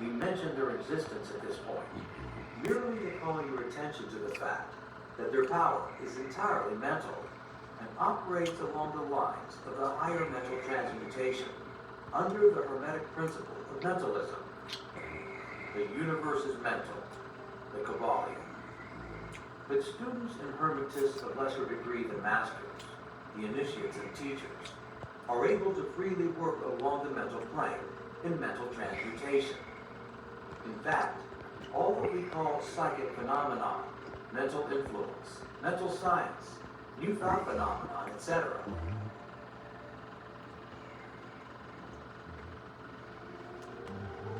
We mention their existence at this point, merely to call your attention to the fact that their power is entirely mental and operates along the lines of the higher mental transmutation under the Hermetic principle of mentalism. The universe is mental, the Kybalion. But students and Hermetists of lesser degree than masters, the initiates and teachers, are able to freely work along the mental plane in mental transmutation. In fact, all that we call psychic phenomenon, mental influence, mental science, new thought phenomenon, etc.,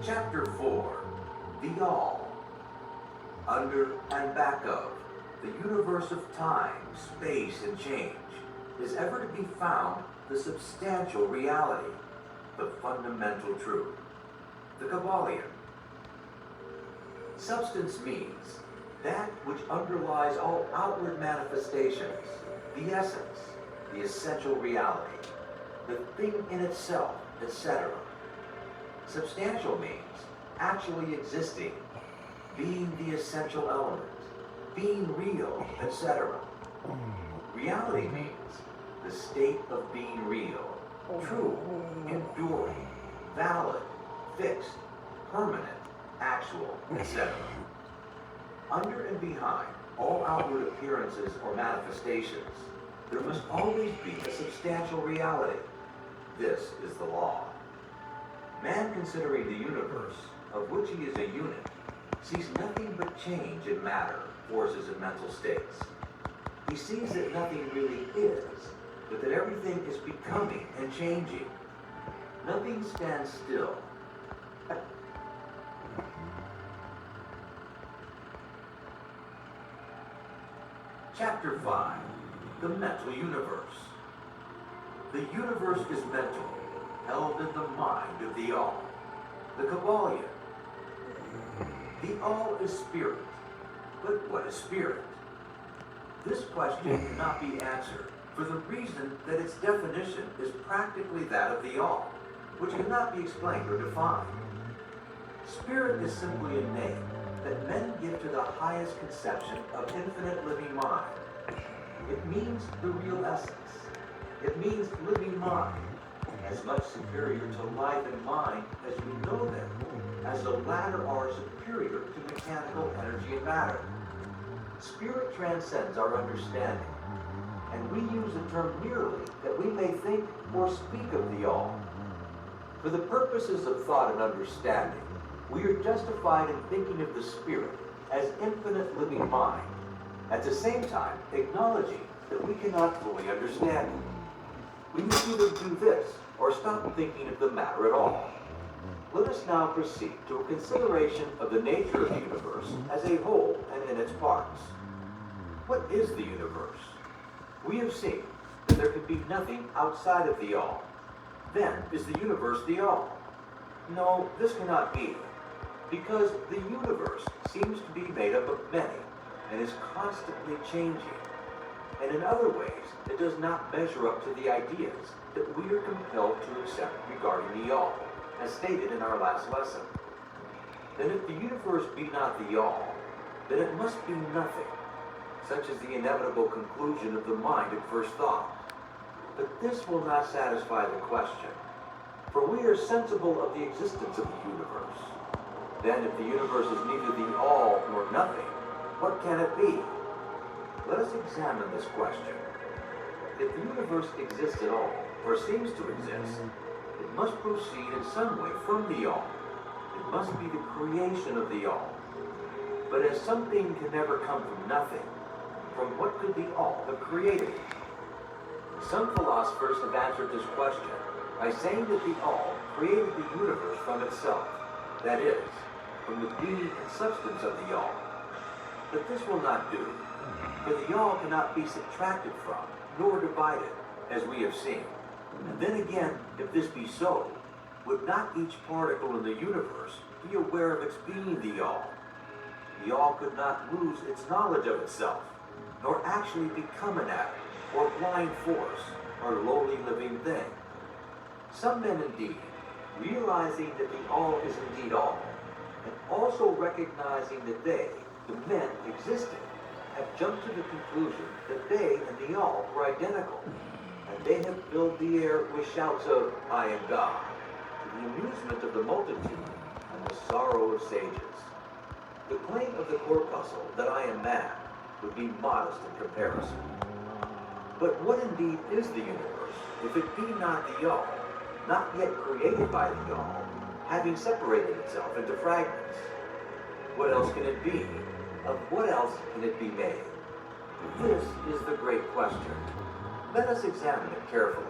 Chapter 4, The All. Under and back of the universe of time, space, and change is ever to be found the substantial reality, the fundamental truth, the Kybalion. Substance means that which underlies all outward manifestations, the essence, the essential reality, the thing in itself, etc. Substantial means actually existing, being the essential element, being real, etc. Reality means the state of being real, true, enduring, valid, fixed, permanent, actual, etc. Under and behind all outward appearances or manifestations, there must always be a substantial reality. This is the law. Man, considering the universe, of which he is a unit, sees nothing but change in matter, forces, and mental states. He sees that nothing really is, but that everything is becoming and changing. Nothing stands still. Chapter 5, The Mental Universe. The universe is mental, held in the mind of the All, the Kybalion. The All is spirit, but what is spirit? This question cannot be answered for the reason that its definition is practically that of the All, which cannot be explained or defined. Spirit is simply a name that men give to the highest conception of infinite living mind. It means the real essence. It means living mind, as much superior to life and mind as we know them, as the latter are superior to mechanical energy and matter. Spirit transcends our understanding, and we use the term merely that we may think or speak of the All. For the purposes of thought and understanding, we are justified in thinking of the Spirit as infinite living mind, at the same time acknowledging that we cannot fully understand it. We must either do this or stop thinking of the matter at all. Let us now proceed to a consideration of the nature of the universe as a whole and in its parts. What is the universe? We have seen that there can be nothing outside of the All. Then is the universe the All? No, this cannot be, because the universe seems to be made up of many and is constantly changing. And in other ways, it does not measure up to the ideas that we are compelled to accept regarding the All, as stated in our last lesson. Then if the universe be not the All, then it must be nothing, such as the inevitable conclusion of the mind at first thought. But this will not satisfy the question, for we are sensible of the existence of the universe. Then if the universe is neither the All nor nothing, what can it be? Let us examine this question. If the universe exists at all, or seems to exist, it must proceed in some way from the All. It must be the creation of the All. But as something can never come from nothing, from what could the All have created? Some philosophers have answered this question by saying that the All created the universe from itself, that is, from the being and substance of the All. But this will not do, for the All cannot be subtracted from, nor divided, as we have seen. And then again, if this be so, would not each particle in the universe be aware of its being the All? The All could not lose its knowledge of itself, nor actually become an atom, or blind force, or lowly living thing. Some men indeed, realizing that the All is indeed All, and also recognizing that they, the men existing, have jumped to the conclusion that they and the all were identical, and they have filled the air with shouts of, "I am God," to the amusement of the multitude and the sorrow of sages. The claim of the corpuscle that I am man would be modest in comparison. But what indeed is the universe, if it be not the all, not yet created by the all, having separated itself into fragments? What else can it be? Of what else can it be made? This is the great question. Let us examine it carefully.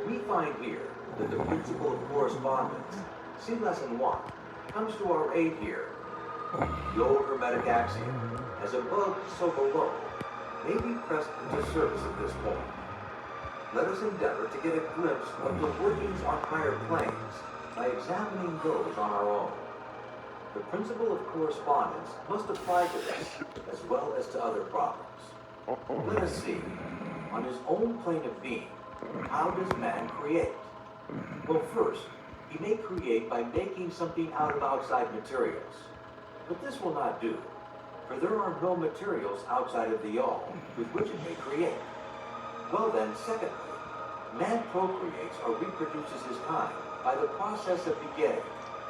We find here that the principle of correspondence, see lesson 1, comes to our aid here. The old Hermetic axiom, as above, so below, may be pressed into service at this point. Let us endeavor to get a glimpse of the workings on higher planes by examining those on our own. The principle of correspondence must apply to this as well as to other problems. Let us see, on his own plane of being, how does man create? Well, first, he may create by making something out of outside materials. But this will not do, for there are no materials outside of the all with which it may create. Well then, secondly, man procreates or reproduces his kind by the process of begetting,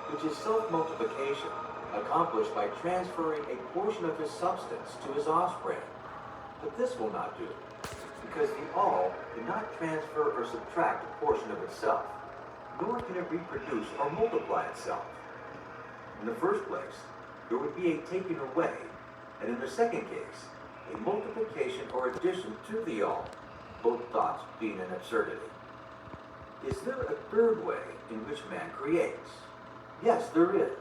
which is self-multiplication, accomplished by transferring a portion of his substance to his offspring. But this will not do, because the all cannot transfer or subtract a portion of itself, nor can it reproduce or multiply itself. In the first place, there would be a taking away, and in the second case, a multiplication or addition to the all, both thoughts being an absurdity. Is there a third way in which man creates? Yes, there is.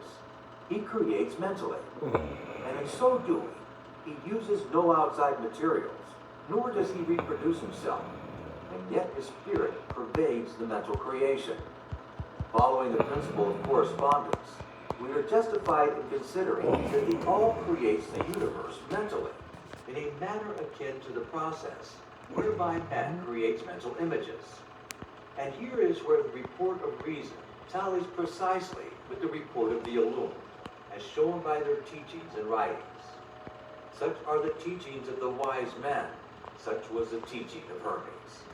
He creates mentally, and in so doing, he uses no outside materials, nor does he reproduce himself, and yet his spirit pervades the mental creation. Following the principle of correspondence, we are justified in considering that the all creates the universe mentally, in a manner akin to the process whereby man creates mental images. And here is where the report of reason tallies precisely with the report of the illumined, as shown by their teachings and writings. Such are the teachings of the wise men, such was the teaching of Hermes.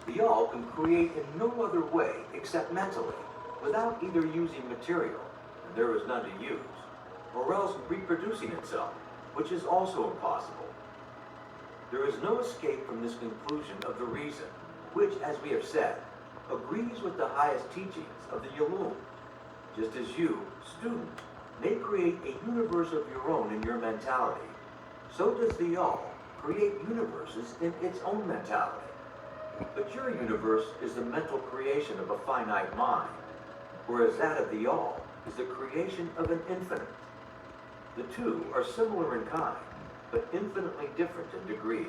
The all can create in no other way except mentally, without either using material, and there is none to use, or else reproducing itself, which is also impossible. There is no escape from this conclusion of the reason, which, as we have said, agrees with the highest teachings of the illumined, just as you, student, may create a universe of your own in your mentality. So does the all create universes in its own mentality. But your universe is the mental creation of a finite mind, whereas that of the all is the creation of an infinite. The two are similar in kind, but infinitely different in degree.